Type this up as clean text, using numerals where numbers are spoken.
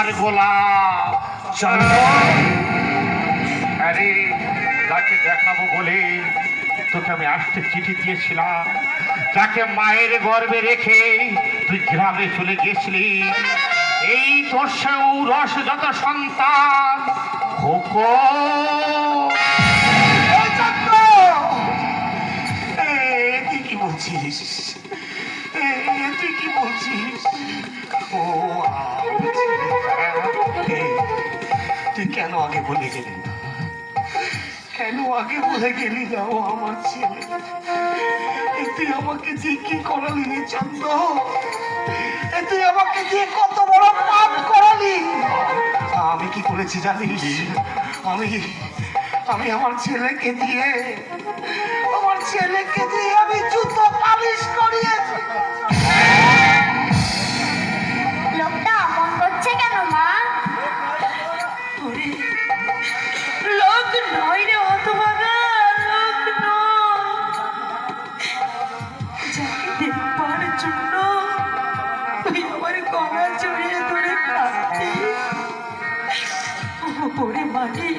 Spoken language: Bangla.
আমার গোলাপ চন্দন। আরে তাকে দেখাবো বলে তোকে আমি আসতে চিঠি দিয়েছিলাম, যাকে মায়ের গর্ভে রেখে তুই গ্রামে চলে গেছিলি। এই তোর রস যত সন্তান হোকো তুই কি বলছিস? তুই কি বলছিস? ও তুই কেন আগে বলে গেলি না? কেন আগে বলে গেলি না? ও আমার ছেলে, তুই আমাকে দিয়ে কি করালি রে চন্দ্র? তুই আমাকে দিয়ে কত বড় পাপ করালি। আমি কি করেছি জানিস? আমি আমার ছেলেকে দিয়ে আমি জুতো পালিশ করিয়েছি। লোকটা অমন করছে কেন মা? লোক নয় রে হতভাগা, লোক নয়। যাকে দেখবার জন্য তুই আমার গলা জড়িয়ে ধরে কাঁদছিস, ওরে মাটি